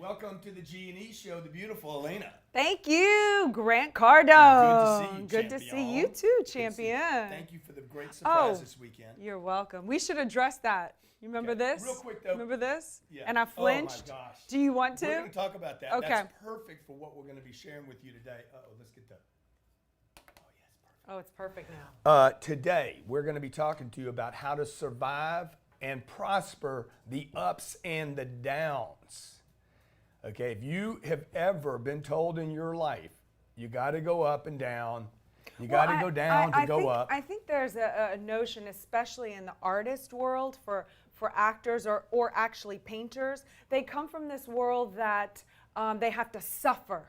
Welcome to the G&E show, the beautiful Elena. Thank you, Grant Cardone. Good to see you, Good to see you too, champion. Thank you for the great surprise this weekend. You're welcome. We should address that. You remember this? Real quick though. Remember this? Yeah. And I flinched. Oh my gosh. Do you want to? We're going to talk about that. Okay. That's perfect for what we're going to be sharing with you today. Let's get that. Oh, it's perfect now. Today, we're going to be talking to you about how to survive and prosper the ups and the downs. Okay, if you have ever been told in your life, you got to go up and down, you got to go down to go up. I think there's a notion, especially in the artist world, for actors or actually painters, they come from this world that they have to suffer.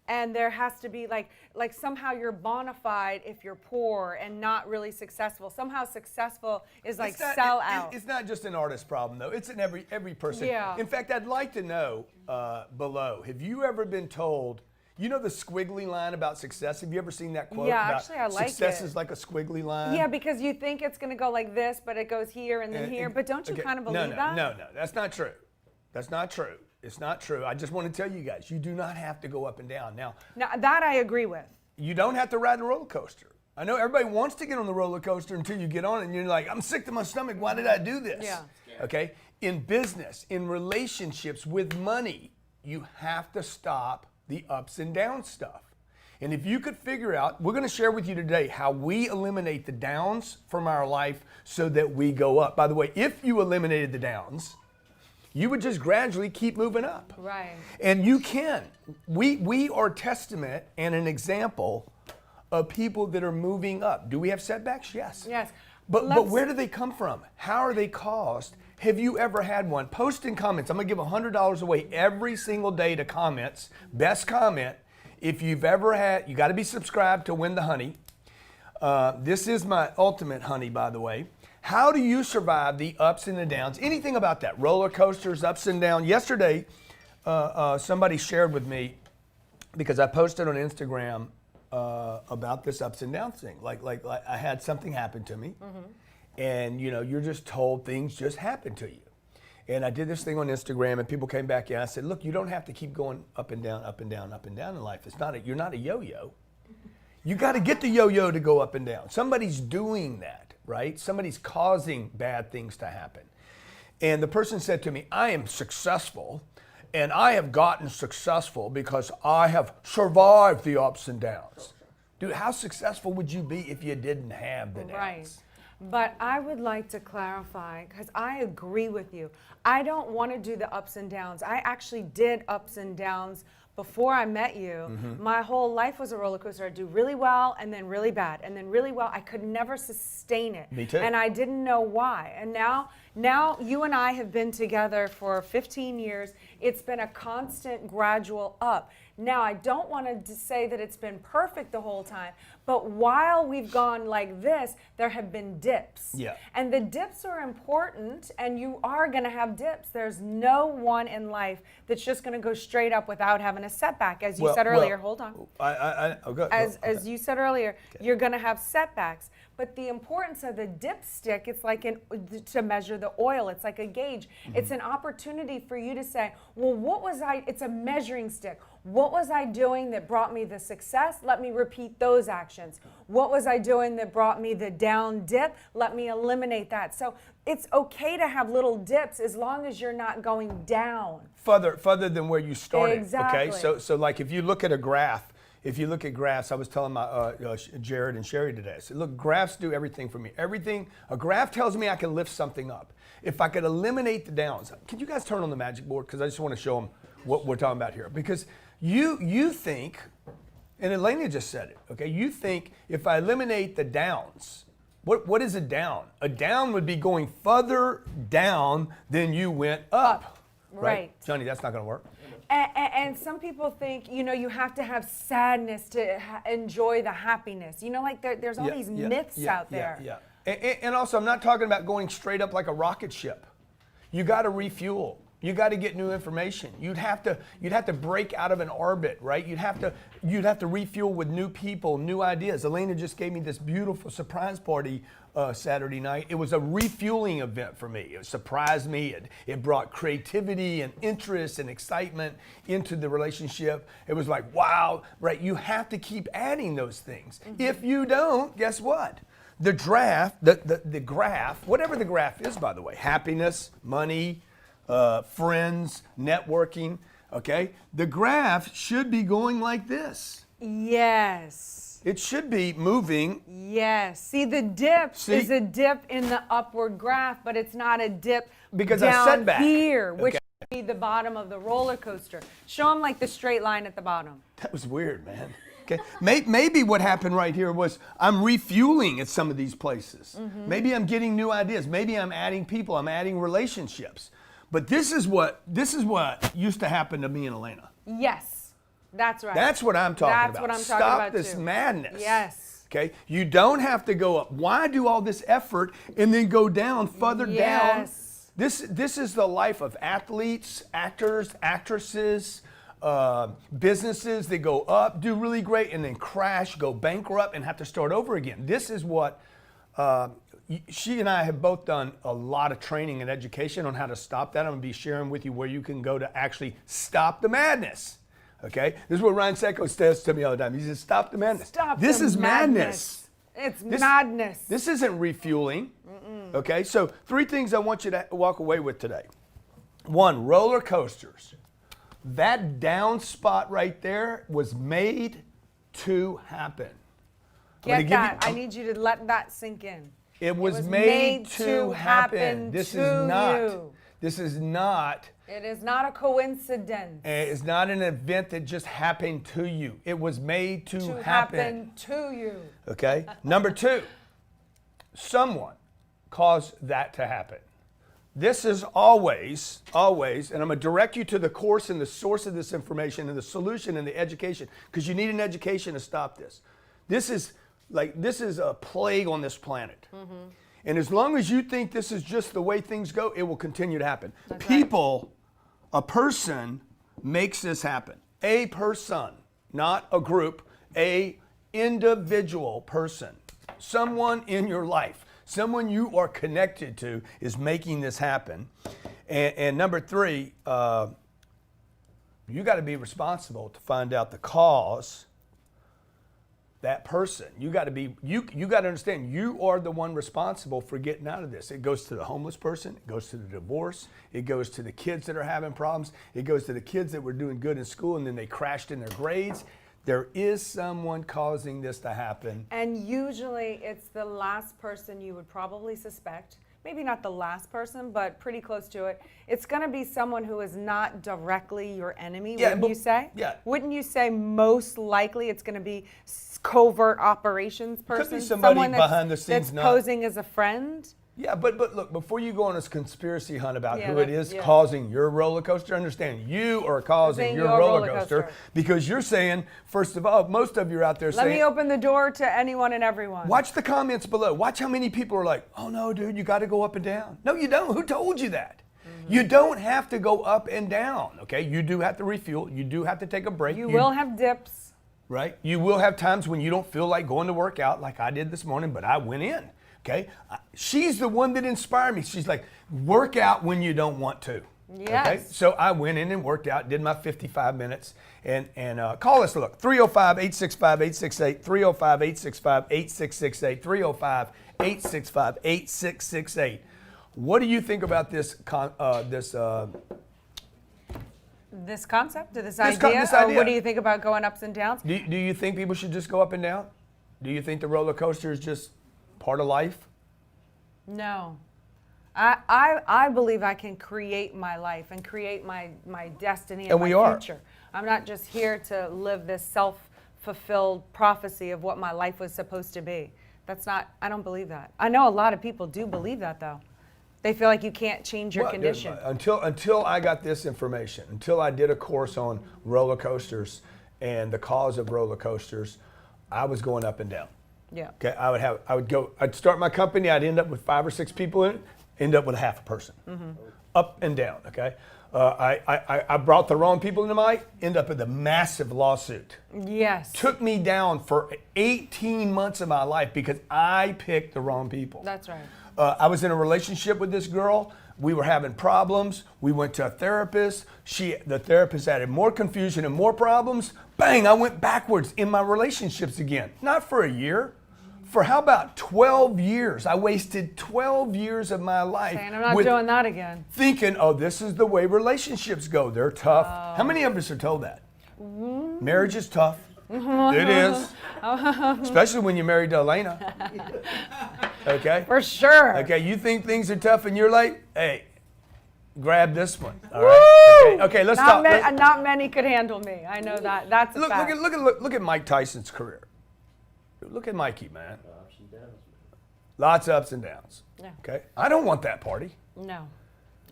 And there has to be like somehow you're bona fide if you're poor and not really successful. Somehow successful is like sell out. It's not just an artist problem though. It's in every person. Yeah. In fact, I'd like to know below, have you ever been told, you know the squiggly line about success? Have you ever seen that quote? Yeah, about actually I like success it. is like a squiggly line? Yeah, because you think it's going to go like this, but it goes here and then here. But don't you kind of believe that? No, that's not true. That's not true. It's not true. I just want to tell you guys, you do not have to go up and down. Now, that I agree with. You don't have to ride the roller coaster. I know everybody wants to get on the roller coaster until you get on it and you're like, I'm sick to my stomach. Why did I do this? Yeah. Okay? In business, in relationships, with money, you have to stop the ups and downs stuff. And if you could figure out, we're going to share with you today how we eliminate the downs from our life so that we go up. By the way, if you eliminated the downs, you would just gradually keep moving up. Right. And you can. We are testament and an example of people that are moving up. Do we have setbacks? Yes. Yes. But where do they come from? How are they caused? Have you ever had one? Post in comments. I'm going to give $100 away every single day to comments. Best comment. If you've ever had, you got to be subscribed to win the honey. This is my ultimate honey, by the way. How do you survive the ups and the downs? Anything about that? Roller coasters, ups and downs. Yesterday, somebody shared with me, because I posted on Instagram about this ups and downs thing. Like I had something happen to me, and you're just told things just happen to you. And I did this thing on Instagram, and people came back and I said, look, you don't have to keep going up and down, up and down, up and down in life. You're not a yo-yo. You got to get the yo-yo to go up and down. Somebody's doing that. Right? Somebody's causing bad things to happen. And the person said to me, I am successful, and I have gotten successful because I have survived the ups and downs. Dude, how successful would you be if you didn't have the downs? Right. But I would like to clarify, because I agree with you. I don't want to do the ups and downs. I actually did ups and downs before I met you. My whole life was a roller coaster. I'd do really well and then really bad and then really well. I could never sustain it. Me too. And I didn't know why. And now you and I have been together for 15 years. It's been a constant gradual up. Now, I don't want to say that it's been perfect the whole time, but while we've gone like this, there have been dips. Yeah. And the dips are important, and you are going to have dips. There's no one in life that's just going to go straight up without having a setback. As you said earlier, hold on. As you said earlier, you're going to have setbacks. But the importance of the dipstick, it's like to measure the oil. It's like a gauge. It's an opportunity for you to say, well, it's a measuring stick. What was I doing that brought me the success? Let me repeat those actions. What was I doing that brought me the down dip? Let me eliminate that. So it's okay to have little dips as long as you're not going down. Further than where you started. Exactly. Okay, so like if you look at a graph, if you look at graphs, I was telling my Jared and Sherry today, I said, look, graphs do everything for me. A graph tells me I can lift something up. If I could eliminate the downs, can you guys turn on the magic board? Because I just want to show them what we're talking about here. Because you think, and Elena just said it, okay, you think if I eliminate the downs, what is a down? A down would be going further down than you went up. Right? Johnny, that's not going to work. And some people think, you have to have sadness to enjoy the happiness. Like there's all these myths out there. And also, I'm not talking about going straight up like a rocket ship. You got to refuel. You got to get new information. You'd have to break out of an orbit, right? You'd have to refuel with new people, new ideas. Elena just gave me this beautiful surprise party Saturday night. It was a refueling event for me. It surprised me. It brought creativity and interest and excitement into the relationship. It was like, wow, right? You have to keep adding those things. If you don't, guess what? The graph, whatever the graph is, by the way, happiness, money, friends, networking, okay? The graph should be going like this. Yes. It should be moving. Yes. See, the dip is a dip in the upward graph, but it's not a dip because down setback here, which should be the bottom of the roller coaster. Show them like the straight line at the bottom. That was weird, man. Okay. Maybe what happened right here was I'm refueling at some of these places. Maybe I'm getting new ideas. Maybe I'm adding people. I'm adding relationships. But this is what used to happen to me and Elena. Yes. That's right. That's what I'm talking about. That's what I'm talking about too. Stop this madness. Yes. Okay? You don't have to go up. Why do all this effort and then go down, further down? This is the life of athletes, actors, actresses, businesses that go up, do really great, and then crash, go bankrupt, and have to start over again. This is what she and I have both done a lot of training and education on how to stop that. I'm going to be sharing with you where you can go to actually stop the madness. Okay? This is what Ryan Secco says to me all the time. He says, stop the madness. This is madness. It's madness. This isn't refueling. Okay? So 3 things I want you to walk away with today. 1, roller coasters. That down spot right there was made to happen. Get that. I need you to let that sink in. It was made to happen. This is not. It is not a coincidence. It's not an event that just happened to you. It was made to happen to you. Okay? Number 2, someone caused that to happen. This is always, and I'm going to direct you to the course and the source of this information and the solution and the education, because you need an education to stop this. This is a plague on this planet. And as long as you think this is just the way things go, it will continue to happen. A person makes this happen. A person, not a group, a individual person. Someone in your life, someone you are connected to is making this happen. And number 3, you got to be responsible to find out the cause. That person, you got to understand, you are the one responsible for getting out of this. It goes to the homeless person, it goes to the divorce, it goes to the kids that are having problems, it goes to the kids that were doing good in school and then they crashed in their grades. There is someone causing this to happen. And usually it's the last person you would probably suspect. Maybe not the last person, but pretty close to it. It's going to be someone who is not directly your enemy, wouldn't you say? Yeah. Wouldn't you say most likely it's going to be covert operations person? Could be somebody behind the scenes that's posing as a friend? Yeah, but look, before you go on this conspiracy hunt about who it is causing your roller coaster, understand you are causing your roller coaster because you're saying, first of all, most of you are out there saying, let me open the door to anyone and everyone. Watch the comments below. Watch how many people are like, oh no, dude, you got to go up and down. No, you don't. Who told you that? You don't have to go up and down, okay? You do have to refuel. You do have to take a break. You will have dips. Right? You will have times when you don't feel like going to work out like I did this morning, but I went in. Okay, she's the one that inspired me. She's like, work out when you don't want to. Yes. Okay, so I went in and worked out, did my 55 minutes, and call us. Look, 305-865-8668, 305-865-8668, 305-865-8668. What do you think about this concept, or this idea? Or what do you think about going ups and downs? Do you think people should just go up and down? Do you think the roller coaster is just part of life? No. I believe I can create my life and create my destiny and my future. I'm not just here to live this self-fulfilled prophecy of what my life was supposed to be. I don't believe that. I know a lot of people do believe that though. They feel like you can't change your condition. Until I got this information, until I did a course on roller coasters and the cause of roller coasters, I was going up and down. Yeah. Okay. I'd start my company. I'd end up with 5 or 6 people in it. End up with a half a person. Up and down. Okay. I brought the wrong people into my life, end up with a massive lawsuit. Yes. Took me down for 18 months of my life because I picked the wrong people. That's right. I was in a relationship with this girl. We were having problems. We went to a therapist. The therapist added more confusion and more problems. Bang, I went backwards in my relationships again. Not for a year. For how about 12 years? I wasted 12 years of my life. Saying I'm not doing that again. Thinking, oh, this is the way relationships go. They're tough. How many of us are told that? Marriage is tough. It is. Especially when you're married to Elena. Okay? For sure. Okay, you think things are tough in your life? Hey, grab this one. All right? Okay, let's talk. Not many could handle me. I know that. That's a fact. Look at Mike Tyson's career. Look at Mikey, man. Ups and downs. Lots of ups and downs. Yeah. Okay? I don't want that party. No.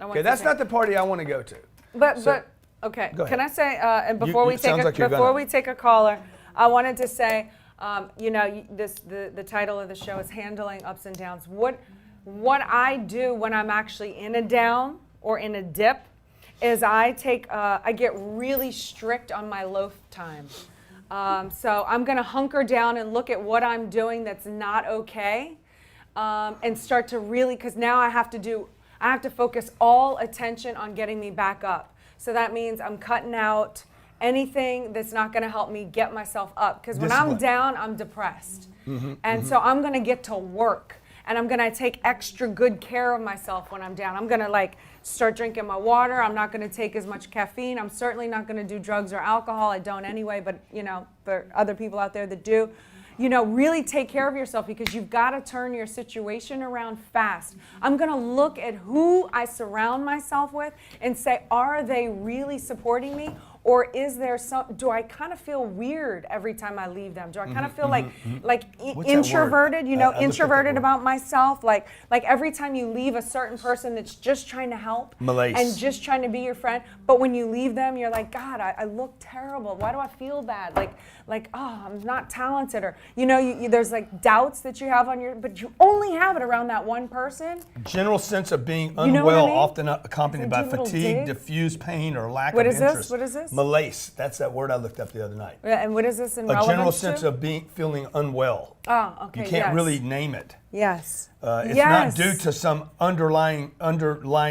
Okay, that's not the party I want to go to. But okay. Go ahead. Can I say? And before we take a caller, I wanted to say, the title of the show is handling ups and downs. What I do when I'm actually in a down or in a dip is I get really strict on my loaf time. So I'm going to hunker down and look at what I'm doing that's not okay, and start to really, because now I have to focus all attention on getting me back up. So that means I'm cutting out anything that's not going to help me get myself up. Because when I'm down, I'm depressed. So I'm going to get to work. And I'm going to take extra good care of myself when I'm down. I'm going to start drinking my water. I'm not going to take as much caffeine. I'm certainly not going to do drugs or alcohol. I don't anyway, but for other people out there that do, really take care of yourself, because you've got to turn your situation around fast. I'm going to look at who I surround myself with and say, are they really supporting me? Or is there do I kind of feel weird every time I leave them? Do I kind of feel like introverted, introverted about myself? Like every time you leave a certain person that's just trying to help Malaise. And just trying to be your friend, but when you leave them, you're like, God, I look terrible. Why do I feel bad? Like, oh, I'm not talented. Or, there's doubts that you have but you only have it around that one person. General sense of being unwell, often accompanied by fatigue, dig? diffuse pain, or lack of interest. What is this? Malaise. That's that word I looked up the other night. And what is this in A relevance general to? sense of feeling unwell. Oh, okay. You can't really name it. Yes. It's not due to some underlying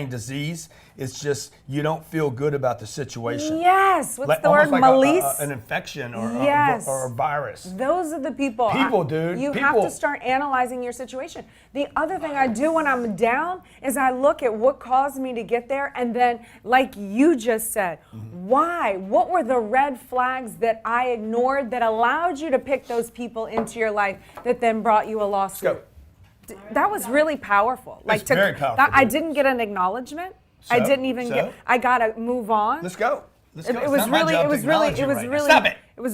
disease. It's just you don't feel good about the situation. Yes. What's the word? Malaise? An infection or a virus. Those are the people. Dude. You have to start analyzing your situation. The other thing I do when I'm down is I look at what caused me to get there, and then, like you just said, why? What were the red flags that I ignored that allowed you to pick those people into your life that then brought you a lawsuit? Let's go. That was really powerful. It's very powerful. I didn't get an acknowledgement. I didn't even get. I gotta move on. Let's go. It was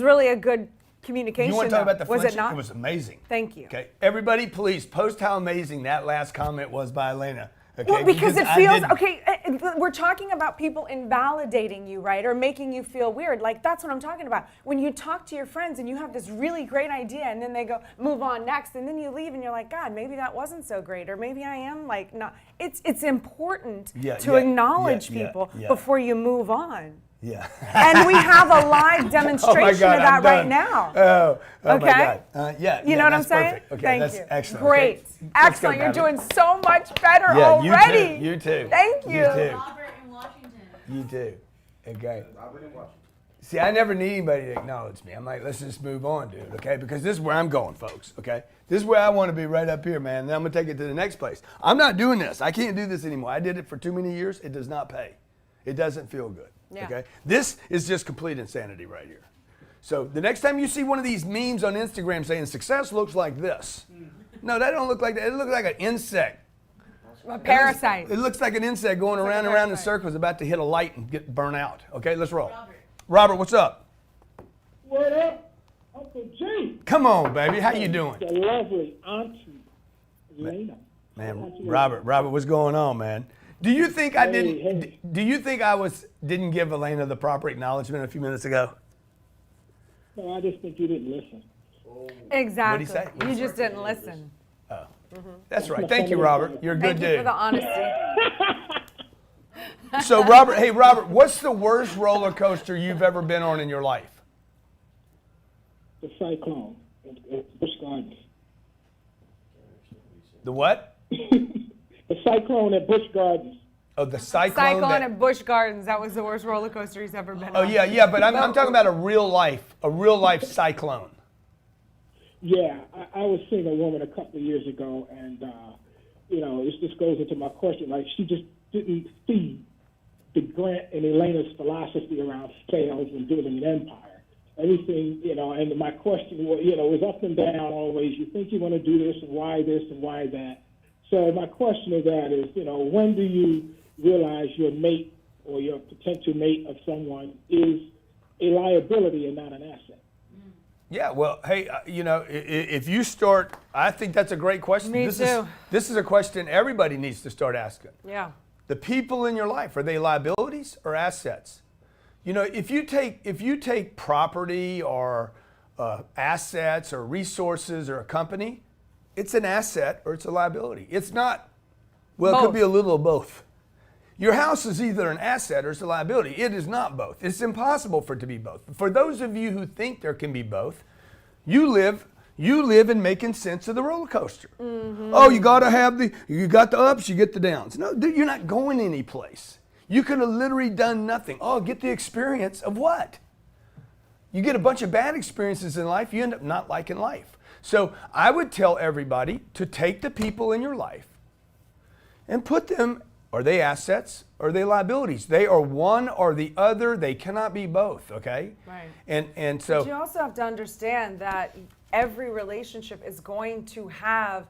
really a good communication. You want to talk about the was flinching? it not? It was amazing. Thank you. Okay, everybody, please post how amazing that last comment was by Elena. Okay, well, because it feels okay. We're talking about people invalidating you, right, or making you feel weird. That's what I'm talking about. When you talk to your friends and you have this really great idea, and then they go move on next, and then you leave, and you're like, God, maybe that wasn't so great, or maybe I am not. It's important to acknowledge people before you move on. Yeah. And we have a live demonstration of that right now. Oh okay? my God. You know what I'm saying? Perfect. Okay, Thank that's you. excellent. Great. Okay. Excellent. You're doing so much better already. You too. Thank you. You too. Robert in Washington. You too. Okay. Robert in Washington. See, I never need anybody to acknowledge me. I'm like, let's just move on, dude, okay? Because this is where I'm going, folks, okay? This is where I want to be, right up here, man. Then I'm going to take it to the next place. I'm not doing this. I can't do this anymore. I did it for too many years. It does not pay. It doesn't feel good. Yeah. Okay, this is just complete insanity right here. So the next time you see one of these memes on Instagram saying success looks like this, no, that don't look like that. It looks like an insect. A parasite. It looks like an insect going around and around in circles, about to hit a light and get burnt out. Okay, let's roll. Robert, what's up? What up, Uncle G? Come on, baby. How you doing? The lovely Auntie Elena. Man, Robert, what's going on, man? Do you think I didn't? Do you think I didn't give Elena the proper acknowledgement a few minutes ago? No, I just think you didn't listen. Exactly. What'd he say? You just didn't listen. Oh, that's right. Thank you, Robert. You're a good Thank you dude. for the honesty. So Robert, what's the worst roller coaster you've ever been on in your life? The Cyclone at Busch Gardens. The what? The Cyclone at Busch Gardens. Oh, the Cyclone. At Busch Gardens. That was the worst roller coaster he's ever been on. Oh yeah, but I'm talking about a real life cyclone. Yeah, I was seeing a woman a couple of years ago, and this just goes into my question. Like, she just didn't see the Grant and Elena's philosophy around sales and building an empire. Everything, and my question was up and down always. You think you want to do this, and why this, and why that? So my question to that is, when do you realize your mate or your potential mate of someone is a liability and not an asset? Yeah, well, hey, if you start, I think that's a great question. Me too. This is a question everybody needs to start asking. Yeah. The people in your life, are they liabilities or assets? If you take property or assets or resources or a company, it's an asset or it's a liability. It's not, well, both. It could be a little of both. Your house is either an asset or it's a liability. It is not both. It's impossible for it to be both. For those of you who think there can be both, you live in making sense of the roller coaster. Mm-hmm. Oh, you got the ups, you get the downs. No, dude, you're not going anyplace. You could have literally done nothing. Oh, get the experience of what? You get a bunch of bad experiences in life, you end up not liking life. So I would tell everybody to take the people in your life and put them, are they assets or are they liabilities? They are one or the other. They cannot be both, okay? Right. And so. But you also have to understand that every relationship is going to have,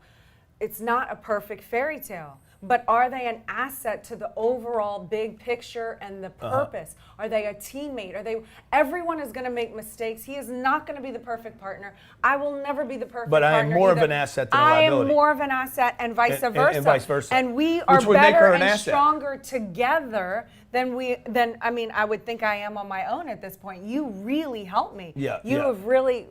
it's not a perfect fairy tale, but are they an asset to the overall big picture and the purpose? Are they a teammate? Everyone is going to make mistakes. He is not going to be the perfect partner. I will never be the perfect partner. But I am more of an asset than a liability. I am more of an asset and vice versa. And vice versa. And we are would make her better an and asset. stronger together I would think I am on my own at this point. You really helped me. Yeah. You have really,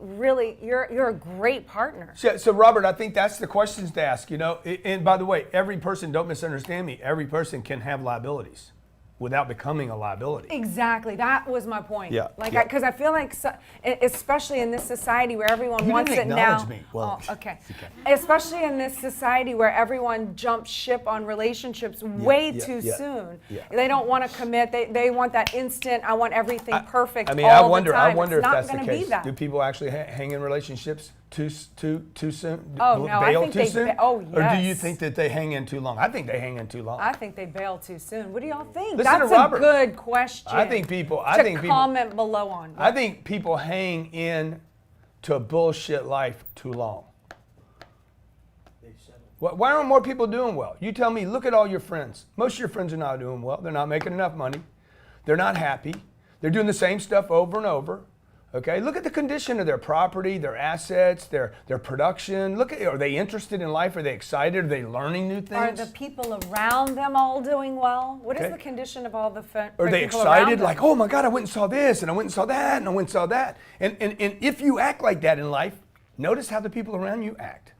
you're a great partner. So Robert, I think that's the questions to ask, and by the way, every person, don't misunderstand me, every person can have liabilities without becoming a liability. Exactly. That was my point. Yeah. Because I feel like, especially in this society where everyone wants it now. You didn't acknowledge me. Well, okay. Especially in this society where everyone jumps ship on relationships way too soon. Yeah. They don't want to commit. They want that instant. I want everything perfect. I wonder the time. if that's the It's not case. be that. Do people actually hang in relationships too soon? Oh, no, I bail think too they soon? oh, yes. Or do you think that they hang in too long? I think they hang in too long. I think they bail too soon. What do y'all think? Listen That's to Robert. a good question. I think people comment below on. I think people hang in to a bullshit life too long. Why aren't more people doing well? You tell me, look at all your friends. Most of your friends are not doing well. They're not making enough money. They're not happy. They're doing the same stuff over and over. Okay, look at the condition of their property, their assets, their production. Are they interested in life? Are they excited? Are they learning new things? Are the people around them all doing well? What is the condition of all the Are they people around excited? them? Like, oh my God, I went and saw this, and I went and saw that, and I went and saw that. And if you act like that in life, notice how the people around you act.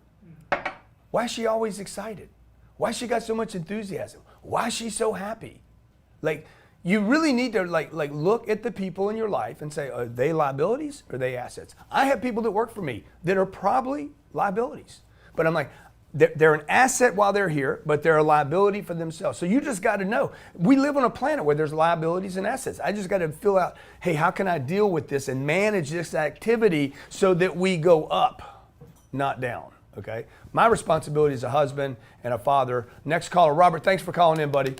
Why is she always excited? Why she got so much enthusiasm? Why is she so happy? Like, you really need to look at the people in your life and say, are they liabilities or are they assets? I have people that work for me that are probably liabilities. But I'm like, they're an asset while they're here, but they're a liability for themselves. So you just got to know. We live on a planet where there's liabilities and assets. I just got to fill out, hey, how can I deal with this and manage this activity so that we go up, not down, okay? My responsibility as a husband and a father. Next caller, Robert, thanks for calling in, buddy.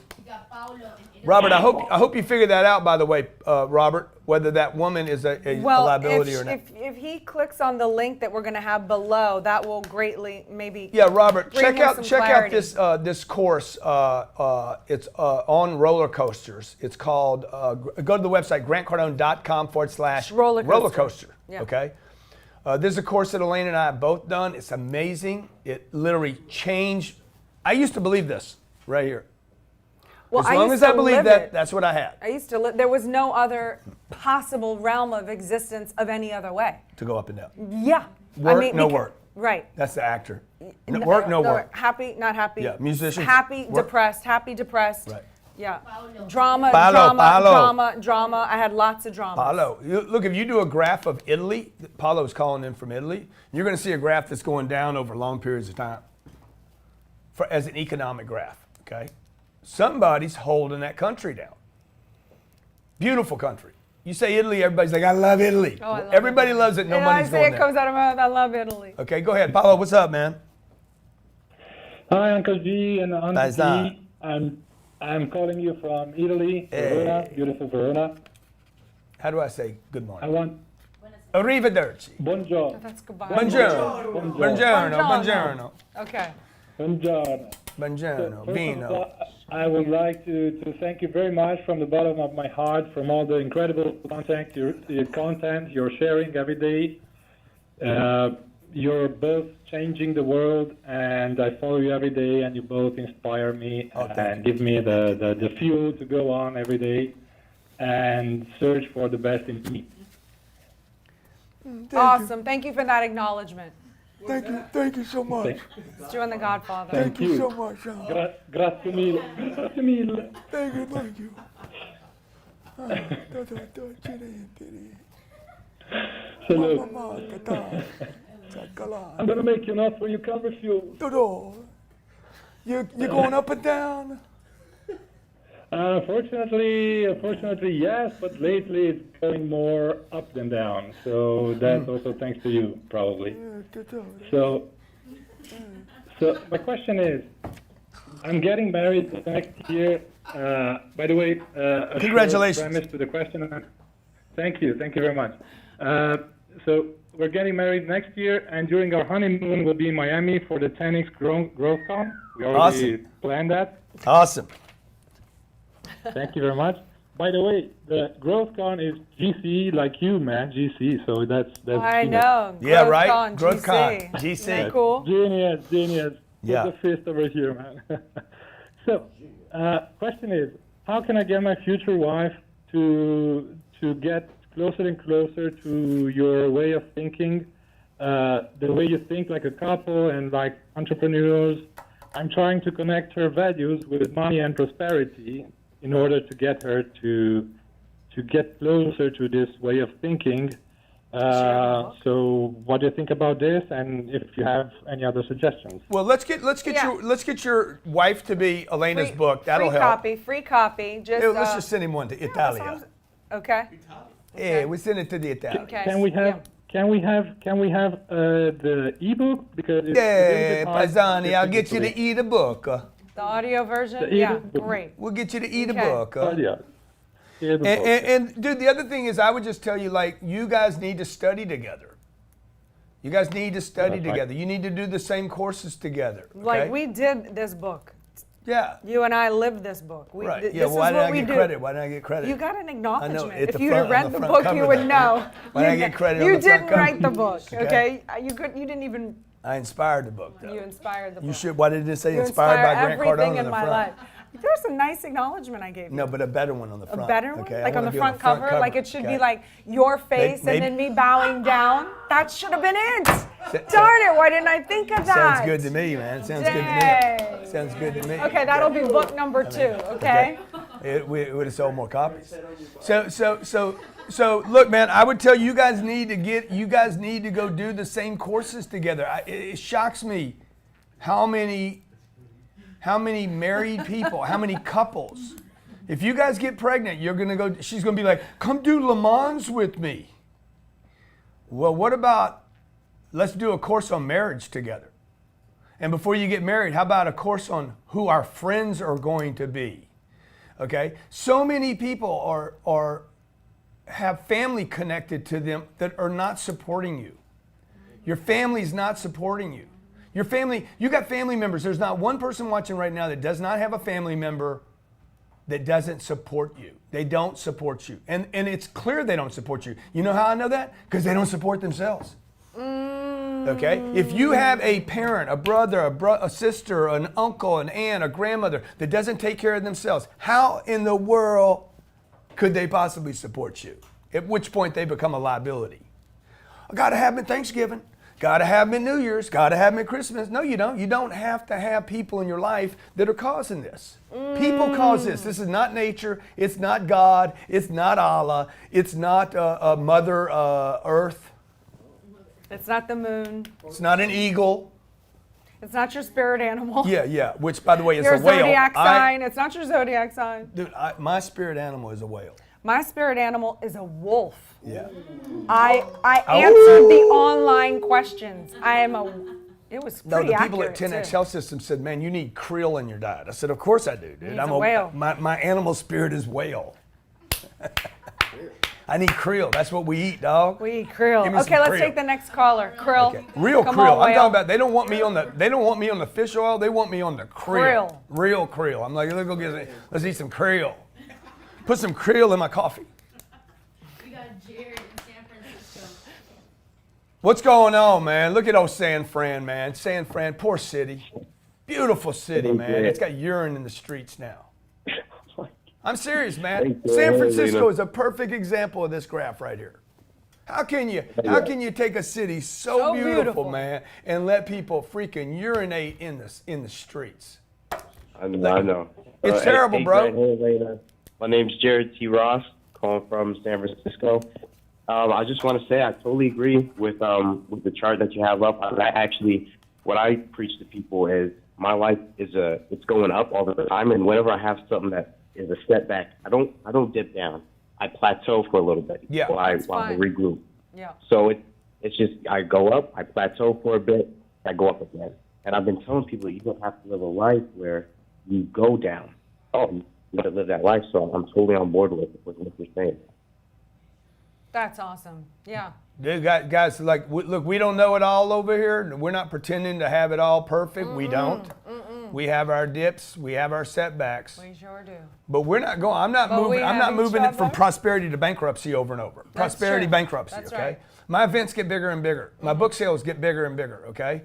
Robert, I hope you figured that out, by the way, Robert, whether that woman is a liability or not. If he clicks on the link that we're going to have below, that will greatly maybe. Yeah, Robert, check out this course. It's on roller coasters. It's called. Go to the website grantcardone.com/roller coaster. Yeah. Okay. This is a course that Elaine and I have both done. It's amazing. It literally changed. I used to believe this right here. Well, as long as I believed that, that's what I had. I used to live. There was no other possible realm of existence of any other way. To go up and down. Yeah. Work, no work. Right. That's the actor. No work. Happy, not happy. Yeah, musician. Happy, work. depressed. Happy, depressed. Right. Yeah. Drama. I had lots of drama. Paolo, look, if you do a graph of Italy, Paolo's calling in from Italy, you're going to see a graph that's going down over long periods of time as an economic graph, okay? Somebody's holding that country down. Beautiful country. You say Italy, everybody's like, I love Italy. Oh, I love Everybody Italy. loves it, no money's going there. there. It comes out of my mouth. I love Italy. Okay, go ahead. Paolo, what's up, man? Hi, Uncle G and Auntie G. I'm calling you from Italy, Verona, beautiful Verona. How do I say good morning? I want Arrivederci. buongiorno. That's goodbye. Buongiorno. Buongiorno. Okay. Buongiorno. Buongiorno. First of Vino. all, I would like to thank you very much from the bottom of my heart from all the incredible content you're sharing every day. You're both changing the world, and I follow you every day, and you both inspire me and give me the fuel to go on every day and search for the best in me. Awesome. Thank you for that acknowledgement. Thank you so much. It's doing the Godfather. Thank you so much. Grazie mille. Grazie mille. Thank you. Hello. I'm gonna make you an offer you can't refuse. You're going up and down? Unfortunately, yes, but lately it's going more up than down. So that's also thanks to you, probably. So my question is, I'm getting married next year. By the way, a Congratulations. short premise to the question. Thank you very much. So we're getting married next year, and during our honeymoon, we'll be in Miami for the 10X GrowthCon. We already planned that. Awesome. Thank you very much. By the way, the GrowthCon is GC like you, man. GC. So that's. I know. Yeah, right. GrowthCon. GC. Isn't that cool? Genius. Yeah. Put the fist over here, man. So, question is, how can I get my future wife to get closer and closer to your way of thinking, the way you think like a couple and like entrepreneurs? I'm trying to connect her values with money and prosperity in order to get her to get closer to this way of thinking. So what do you think about this, and if you have any other suggestions? Well, let's get your wife to be Elena's book. That'll help. Free copy. Just Let's just send him one to Italia. Okay. Yeah, we send it to the Italian. Okay. Can we have the ebook, because it's Yeah, paisani, Paisani, I'll get you to eat a book. The audio version? The Yeah, ebook. great. We'll get you to eat a Okay. book. And dude, the other thing is, I would just tell you, like, you guys need to study together. You guys need to study together. You need to do the same courses together. Okay? Like, we did this book. Yeah. You and I lived this book. Right. This Yeah. is Why did what I we get do. credit? Why did I get credit? You got an acknowledgement. at If the you'd front- have read on the the front book, cover you would there. know. Why did I get credit on You the front didn't cover? write the book, Okay. okay? You didn't even. I inspired the book, though. You inspired the book. You should. Why did it say You inspired by Grant everything Cardone on in the my front? life. There's a nice acknowledgement I gave you. No, but a better one on the front. A better one? Okay, I Like on wanna the be front cover? Like it should okay? be like your face Maybe- and then me bowing down? That should have been it. So- Darn it, why didn't I think of that? Sounds good to me, man. Sounds good to Dang. me. Sounds good to me. Okay, that'll be book number 2, okay? We would have sold more copies. So look, man, I would tell you guys need to go do the same courses together. It shocks me how many married people, how many couples. If you guys get pregnant, she's gonna be like, come do Le Mans with me. Well, what about, let's do a course on marriage together. And before you get married, how about a course on who our friends are going to be? Okay? So many people have family connected to them that are not supporting you. Your family's not supporting you. Your family, you got family members. There's not one person watching right now that does not have a family member that doesn't support you. They don't support you. And it's clear they don't support you. You know how I know that? Because they don't support themselves. Okay? If you have a parent, a brother, a sister, an uncle, an aunt, a grandmother that doesn't take care of themselves, how in the world could they possibly support you? At which point they become a liability. I gotta have them at Thanksgiving. Got to have them at New Year's. Got to have them at Christmas. No, you don't. You don't have to have people in your life that are causing this. People cause this. This is not nature. It's not God. It's not Allah. It's not Mother Earth. It's not the moon. It's not an eagle. It's not your spirit animal. Yeah. Which, by the way, is Your a whale. zodiac sign. It's not your zodiac sign. Dude, my spirit animal is a whale. My spirit animal is a wolf. Yeah. I answered the online questions. It was No, pretty the people accurate, at 10X too. Health System said, man, you need krill in your diet. I said, of course I do, dude. Needs a whale. My animal spirit is whale. I need krill. That's what we eat, dog. We eat krill. Give me Okay, some let's krill. take the next caller. Krill. Okay. Real Come krill. on, I'm whale. talking about they don't want me on the fish oil. They want me on the krill. Krill. Real krill. I'm like, let's eat some krill. Put some krill in my coffee. We got Jared in San Francisco. What's going on, man? Look at old San Fran, man. San Fran, poor city. Beautiful city, man. It's got urine in the streets now. I'm serious, man. San Francisco is a perfect example of this graph right here. How can you take a city so beautiful, man, and let people freaking urinate in the streets? I know. It's terrible, bro. My name's Jared T. Ross, calling from San Francisco. I just want to say I totally agree with the chart that you have up. What I preach to people is my life it's going up all the time, and whenever I have something that is a setback, I don't dip down. I plateau for a little bit while I regroup. Yeah. So it's just I go up, I plateau for a bit, I go up again. And I've been telling people you don't have to live a life where you go down. You got to live that life. So I'm totally on board with what you're saying. That's awesome. Yeah. Dude, guys, look, we don't know it all over here. We're not pretending to have it all perfect. We don't. We have our dips. We have our setbacks. We sure do. But we're not going. I'm not moving it from prosperity to bankruptcy over and over. Prosperity, true. bankruptcy. That's okay. right. My events get bigger and bigger. My book sales get bigger and bigger. Okay.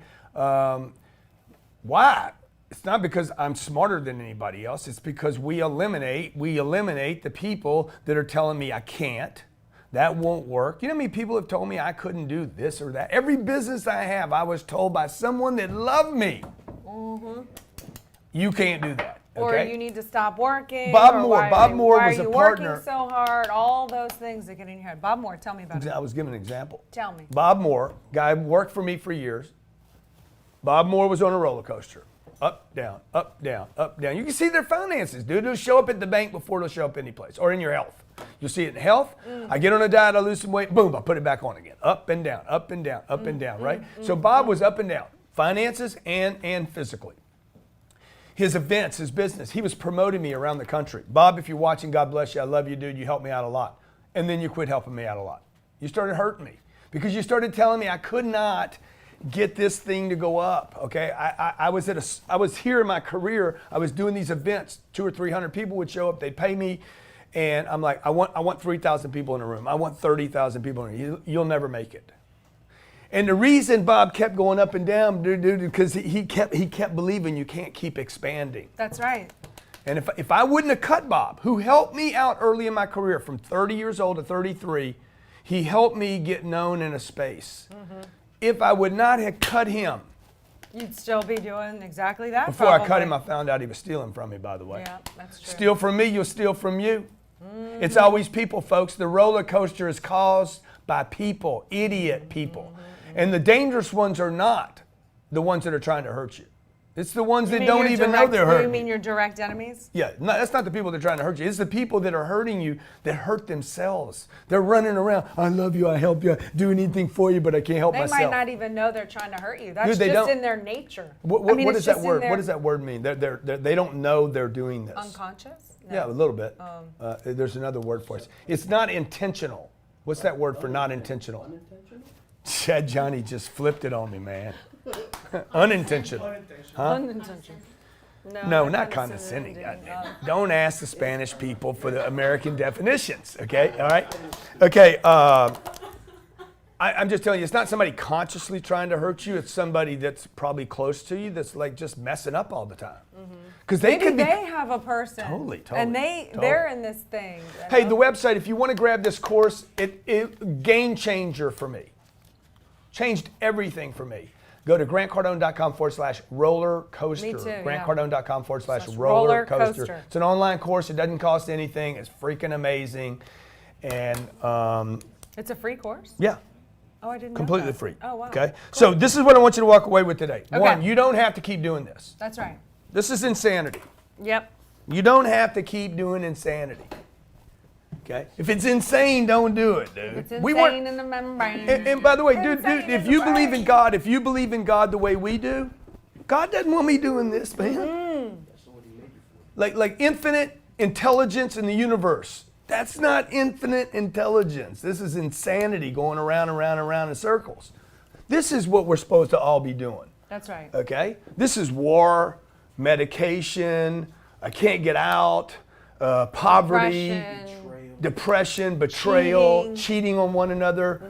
Why? It's not because I'm smarter than anybody else. It's because we eliminate the people that are telling me I can't. That won't work. You know how many people have told me I couldn't do this or that? Every business I have, I was told by someone that loved me. You can't do that. Or Okay? you need to stop working. Bob or Moore. Why Bob Moore why was are a you partner. working so hard? All those things that get in your head. Bob Moore, tell me about it. I was giving an example. Tell me. Bob Moore, guy worked for me for years. Bob Moore was on a roller coaster. Up, down, up, down, up, down. You can see their finances, dude. They'll show up at the bank before they'll show up any place, or in your health. You'll see it in health. I get on a diet, I lose some weight, boom, I put it back on again. Up and down, up and down, up and down, right? So Bob was up and down, finances and physically. His events, his business, he was promoting me around the country. Bob, if you're watching, God bless you. I love you, dude. You helped me out a lot. And then you quit helping me out a lot. You started hurting me because you started telling me I could not get this thing to go up. Okay, I was here in my career. I was doing these events. 200 or 300 people would show up. They'd pay me, and I'm like, I want 3,000 people in a room. I want 30,000 people in a room. You'll never make it. And the reason Bob kept going up and down, dude, because he kept believing you can't keep expanding. That's right. And if I wouldn't have cut Bob, who helped me out early in my career from 30 years old to 33, he helped me get known in a space. If I would not have cut him, You'd still be doing exactly that. before I cut him, I found out he was stealing from me, by the way. Yeah, that's true. Steal from me, you'll steal from you. It's always people, folks. The roller coaster is caused by people, idiot people. And the dangerous ones are not the ones that are trying to hurt you. It's the ones that don't even know they're hurting. You mean your direct enemies? Yeah, no, that's not the people that are trying to hurt you. It's the people that are hurting you that hurt themselves. They're running around. I love you. I help you. I do anything for you, but I can't help They myself. might not even know they're trying to hurt you. That's Dude, they just don't. in their nature. What is that word? What does that word mean? They don't know they're doing this. Unconscious? No. Yeah, a little bit. There's another word for it. It's not intentional. What's that word for not intentional? Unintentional? Chad Johnny just flipped it on me, man. Unintentional. Huh? Unintentional. No, not condescending. Don't ask the Spanish people for the American definitions, okay? All right? Okay, I'm just telling you, it's not somebody consciously trying to hurt you. It's somebody that's probably close to you that's like just messing up all the time. Because they Maybe could be. they have a person. Totally. And they're in this thing. Hey, the website, if you want to grab this course, it game changer for me. Changed everything for me. Go to grantcardone.com/roller coaster. Me too, yeah. grantcardone.com/roller coaster. It's an online course. It doesn't cost anything. It's freaking amazing. And It's a free course? yeah. Oh, I didn't know Completely that. free. Oh, wow. Okay. Cool. So this is what I want you to walk away with today. Okay. One, you don't have to keep doing this. That's right. This is insanity. Yep. You don't have to keep doing insanity. Okay? If it's insane, don't do it, dude. It's We weren't- insane in the membrane. and by the way, dude, Insane if in you the believe in brain. God, if you believe in God the way we do, God doesn't want me doing this, man. Mm-hmm. Like infinite intelligence in the universe. That's not infinite intelligence. This is insanity going around and around and around in circles. This is what we're supposed to all be doing. That's right. Okay? This is war, medication, I can't get out, poverty, depression, betrayal, cheating on one another.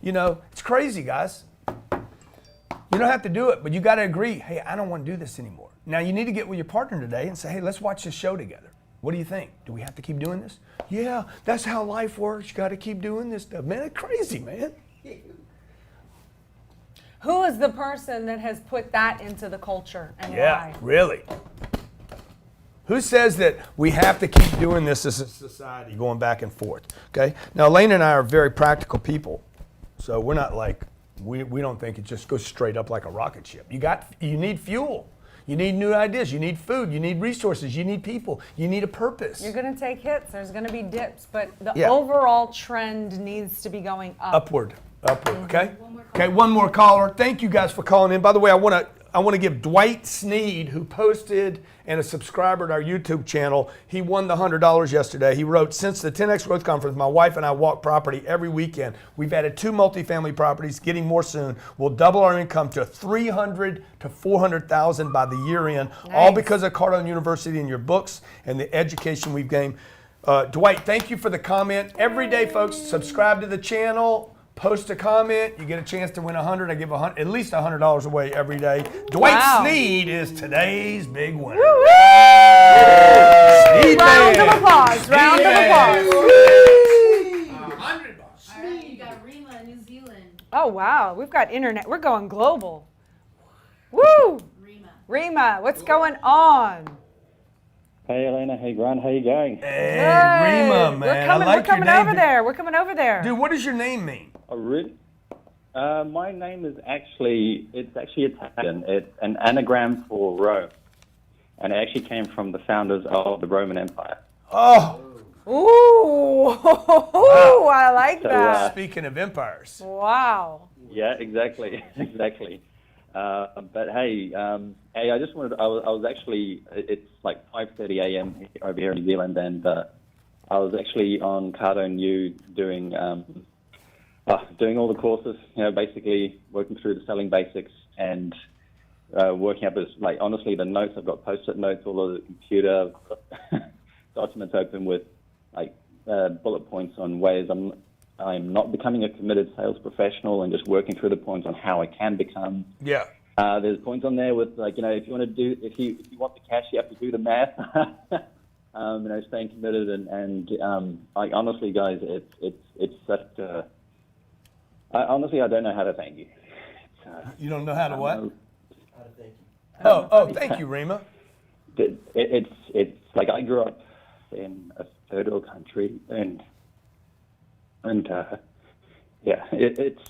You know, it's crazy, guys. You don't have to do it, but you got to agree, hey, I don't want to do this anymore. Now, you need to get with your partner today and say, hey, let's watch this show together. What do you think? Do we have to keep doing this? Yeah, that's how life works. You got to keep doing this stuff. Man, it's crazy, man. Who is the person that has put that into the culture and Yeah, why? really. Who says that we have to keep doing this as a society, going back and forth? Okay. Now, Elaine and I are very practical people, so we're not like we don't think it just goes straight up like a rocket ship. You need fuel, you need new ideas, you need food, you need resources, you need people, you need a purpose. You're going to take hits. There's going to be dips, but the Yeah. overall trend needs to be going up. Upward. Okay. Okay. One more caller. Thank you guys for calling in. By the way, I want to give Dwight Sneed, who posted and a subscriber to our YouTube channel. He won the $100 yesterday. He wrote, since the 10X Growth Conference, my wife and I walk property every weekend. We've added 2 multifamily properties, getting more soon. We'll double our income to $300,000 to $400,000 by the year end, all because of Cardone University and your books and the education we've gained. Dwight, thank you for the comment. Every day, folks, subscribe to the channel. Post a comment, you get a chance to win 100. I give at least $100 away every day. Dwight Sneed is today's big winner. Sneed Round man. of applause. Round of applause. All right, you got Rima in New Zealand. Oh, wow. We've got internet. We're going global. Woo! Rima, what's going on? Hey Elena, hey Grant, how you going? Hey, Rima, man. We're coming, I like we're coming your name. over there. We're coming over there. Dude, what does your name mean? Oh, really? My name is actually Italian. It's an anagram for Rome. And it actually came from the founders of the Roman Empire. Oh. Ooh, I like that. Speaking of empires. Wow. Yeah, exactly, exactly. But hey, I just wanted. I was actually. It's like 5:30 a.m. over here in New Zealand, and I was actually on Cardone U doing all the courses. You know, basically working through the selling basics and working up as like honestly the notes. I've got post-it notes all over the computer. I've got documents open with like bullet points on ways I'm not becoming a committed sales professional and just working through the points on how I can become. Yeah. There's points on there with like, you know, if you want the cash, you have to do the math. You know, staying committed and like honestly, guys, it's such a. Honestly, I don't know how to thank you. You don't know how to what? How to thank you. Oh, thank you, Rima. It's like I grew up in a third world country and yeah, it's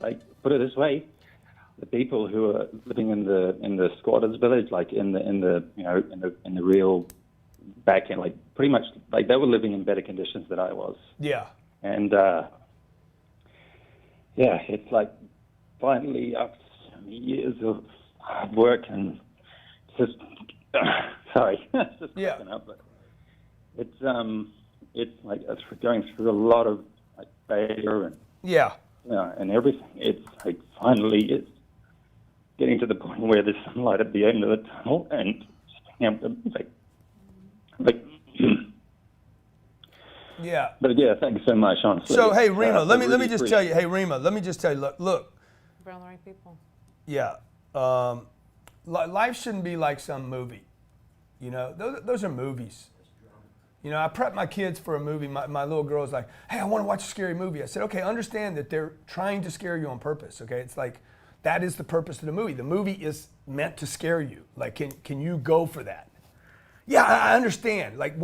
like, put it this way, the people who are living in the squatters village, like in the real back end, like pretty much like they were living in better conditions than I was. Yeah. And yeah, it's like finally after so many years of hard work and just sorry, it's just yeah. Up, but it's like it's going through a lot of like failure and yeah, and everything. It's like finally it's getting to the point where there's some light at the end of the tunnel, and like yeah. But yeah, thank you so much, honestly. So hey, Rima, let me really just tell you. Hey, Rima, let me just tell you. Look. We're on the right people. Yeah. Life shouldn't be like some movie. You know, those are movies. You know, I prep my kids for a movie. My little girl's like, hey, I want to watch a scary movie. I said, okay, understand that they're trying to scare you on purpose, okay? It's like, that is the purpose of the movie. The movie is meant to scare you. Like, can you go for that? Yeah, I understand. Like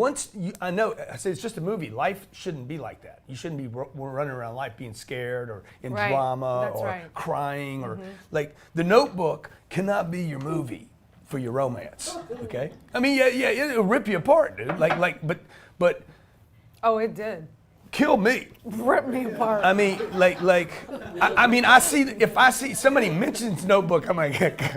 I know, I said it's just a movie. Life shouldn't be like that. You shouldn't be running around life being scared or in drama or crying or like The Notebook cannot be your movie for your romance. Okay? I mean, yeah, it'll rip you apart, dude. But. Oh, it did. Kill me. Rip me apart. I mean, I see if I see somebody mentions Notebook, I'm like.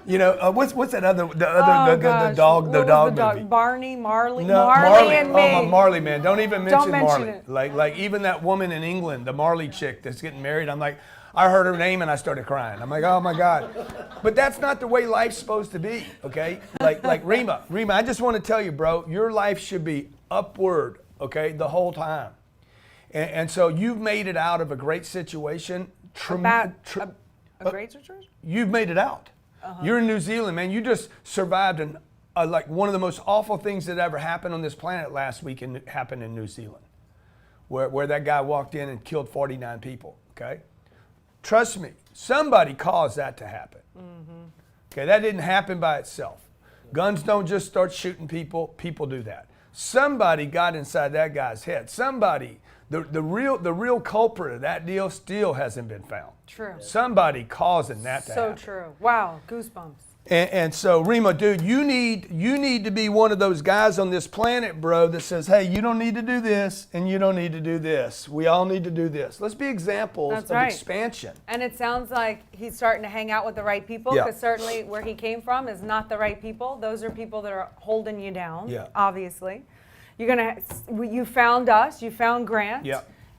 You know, what's that other the dog movie? Marley and me. Oh, Marley, man, don't even mention Marley. It. Like even that woman in England, the Marley chick that's getting married. I'm like, I heard her name and I started crying. I'm like, oh my God. But that's not the way life's supposed to be, okay? Like Rima, I just want to tell you, bro, your life should be upward, okay, the whole time. And so you've made it out of a great situation. A great situation? You've made it out. You're in New Zealand, man. You just survived like one of the most awful things that ever happened on this planet last week happened in New Zealand, where that guy walked in and killed 49 people, okay? Trust me, somebody caused that to happen. Okay, that didn't happen by itself. Guns don't just start shooting people. People do that. Somebody got inside that guy's head. Somebody, the real culprit of that deal still hasn't been found. True. Somebody causing that to happen. So true. Wow, goosebumps. And so, Rima, dude, you need to be one of those guys on this planet, bro, that says, hey, you don't need to do this and you don't need to do this. We all need to do this. Let's be examples of expansion. And it sounds like he's starting to hang out with the right people, because certainly where he came from is not the right people. Those are people that are holding you down, obviously. You found us, you found Grant,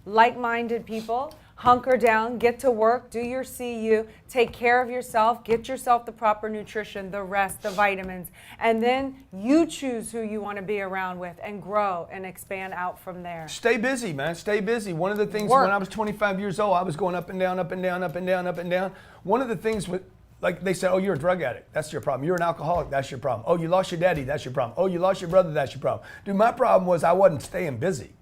like-minded people. Hunker down, get to work, do your CU, take care of yourself, get yourself the proper nutrition, the rest, the vitamins, and then you choose who you want to be around with and grow and expand out from there. Stay busy, man. Stay busy. One of the things when I was 25 years old, I was going up and down, up and down, up and down, up and down. One of the things like they said, oh, you're a drug addict. That's your problem. You're an alcoholic. That's your problem. Oh, you lost your daddy. That's your problem. Oh, you lost your brother. That's your problem. Dude, my problem was I wasn't staying busy.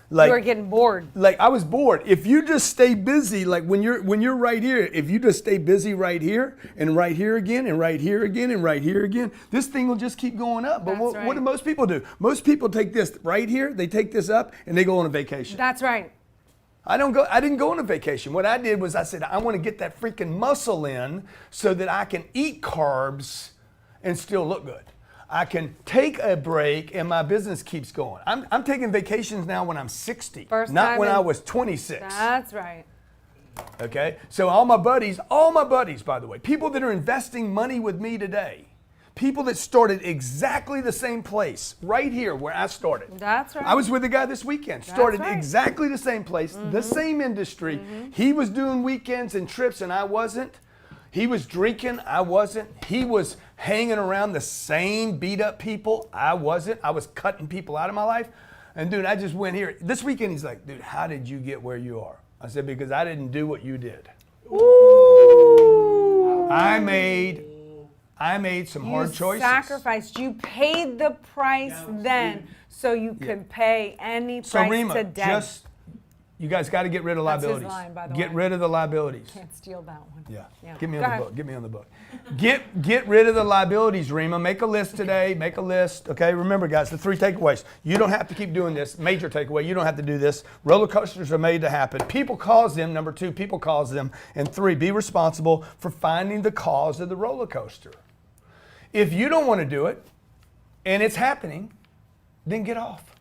Like, you were getting bored. Like I was bored. If you just stay busy, like when you're right here, if you just stay busy right here and right here again and right here again and right here again, this thing will just keep going up. But what do most people do? Most people take this right here, they take this up, and they go on a vacation. That's right. I didn't go on a vacation. What I did was I said, I want to get that freaking muscle in so that I can eat carbs and still look good. I can take a break and my business keeps going. I'm taking vacations now when I'm 60, not when I was 26. That's right. Okay? So all my buddies, by the way, people that are investing money with me today, people that started exactly the same place, right here where I started. That's right. I was with a guy this weekend, started exactly the same place, the same industry. He was doing weekends and trips and I wasn't. He was drinking, I wasn't. He was hanging around the same beat up people, I wasn't. I was cutting people out of my life. And dude, I just went here. This weekend, he's like, dude, how did you get where you are? I said, because I didn't do what you did. Ooh. I made some hard choices. You sacrificed. You paid the price then so you can pay any price Rima, today. You guys got to get rid of liabilities. That's his line, by the get way. rid of the liabilities. Can't steal that one. Yeah. Yeah. Get me on the book. Get me on the book. Get rid of the liabilities, Rima. Make a list today. Make a list. Okay. Remember, guys, the 3 takeaways. You don't have to keep doing this. Major takeaway. You don't have to do this. Roller coasters are made to happen. People cause them. Number 2, people cause them. And 3, be responsible for finding the cause of the roller coaster. If you don't want to do it, and it's happening, then get off.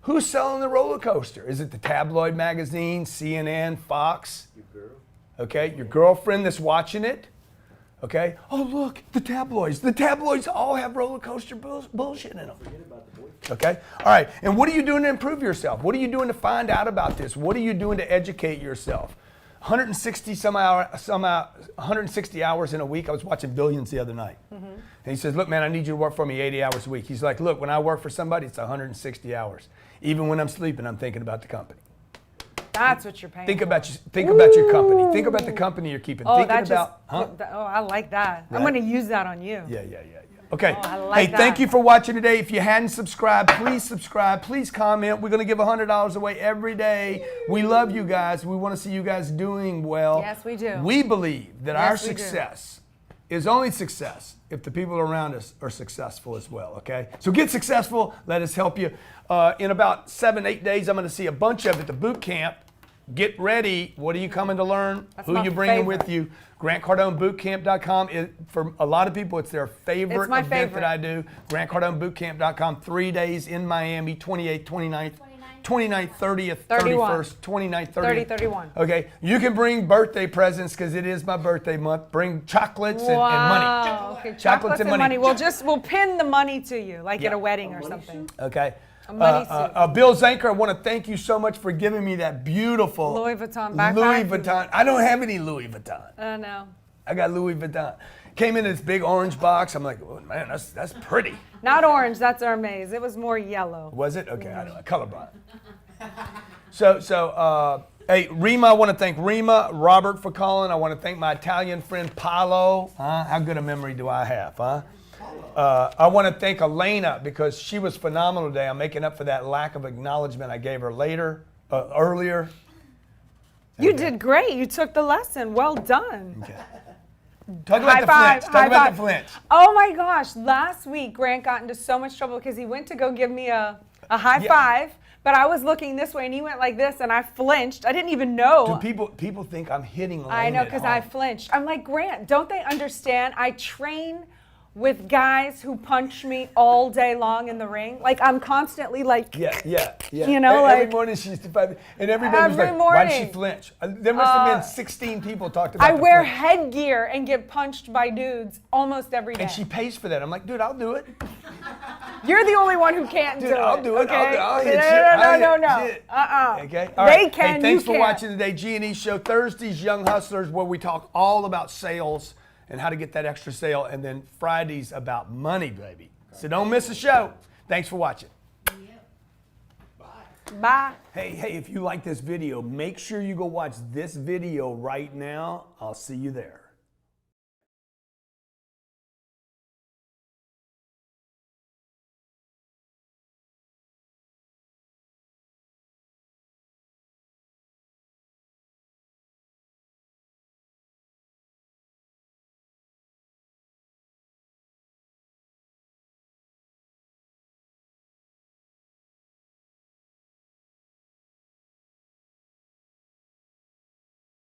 Who's selling the roller coaster? Is it the tabloid magazine, CNN, Fox? Your girl. Okay, your girlfriend that's watching it? Okay, oh look, the tabloids. The tabloids all have roller coaster bullshit in them. Forget about the boyfriend. Okay, all right, and what are you doing to improve yourself? What are you doing to find out about this? What are you doing to educate yourself? 160 hours in a week. I was watching Billions the other night. And he says, look, man, I need you to work for me 80 hours a week. He's like, look, when I work for somebody, it's 160 hours. Even when I'm sleeping, I'm thinking about the company. That's what you're paying Think for. about your company. Think about the company you're keeping. Oh, I like that. I'm going to use that on you. Yeah. Okay. Oh, I like hey, that. thank you for watching today. If you hadn't subscribed, please subscribe. Please comment. We're going to give $100 away every day. We love you guys. We want to see you guys doing well. Yes, we do. We believe that our Yes, we do. success is only success if the people around us are successful as well, okay? So get successful. Let us help you. In about 7-8 days, I'm going to see a bunch of it at the boot camp. Get ready. What are you coming to learn? That's Who my you bringing favorite. with you? GrantCardoneBootCamp.com. For a lot of people, it's their favorite It's my event favorite. that I do. GrantCardoneBootCamp.com. 3 days in Miami, 28th, 29th, 29th, 30th, 31. 31st, 29th, 30th. 30, 31. Okay, you can bring birthday presents because it is my birthday month. Bring chocolates and money. Wow. Okay, Chocolates and money. We'll pin the money to you, like at Yeah. a wedding or something. Okay. A money suit. Bill Zanker, I want to thank you so much for giving me that beautiful Louis Vuitton backpack. Louis Vuitton. I don't have any Louis Vuitton. I know. I got Louis Vuitton. Came in this big orange box. I'm like, oh, man, that's pretty. Not orange, that's Hermes. It was more yellow. Was it? Okay, I know. Colorblind. Hey, Rima, I want to thank Rima, Robert for calling. I want to thank my Italian friend Paolo. How good a memory do I have, huh? I want to thank Elena because she was phenomenal today. I'm making up for that lack of acknowledgement I gave her earlier. You did great. You took the lesson. Well done. Okay. Talk High about the five, flinch. high Talk about five. the flinch. Oh my gosh, last week Grant got into so much trouble because he went to go give me a high five, but I was looking this way and he went like this and I flinched. I didn't even know. Do people think I'm hitting Elena I know at because home? I flinched. I'm like, Grant, don't they understand? I train with guys who punch me all day long in the ring. Like I'm constantly like, Yeah. You know, every like- morning she used to fight me, and everybody was Every like, "Why did she morning. flinch?" There must have been 16 people talked about. I the wear flinch. headgear and get punched by dudes almost every day. And she pays for that. I'm like, dude, I'll do it. You're the only one who can't Dude, do it. I'll do it. Okay? I'll hit No. shit. Uh-uh. Okay. All They right. can, Hey, thanks you for can't. watching today. G&E Show Thursdays, Young Hustlers, where we talk all about sales and how to get that extra sale, and then Fridays about money, baby. So don't miss a show. Thanks for watching. Bye. Hey, if you like this video, make sure you go watch this video right now. I'll see you there.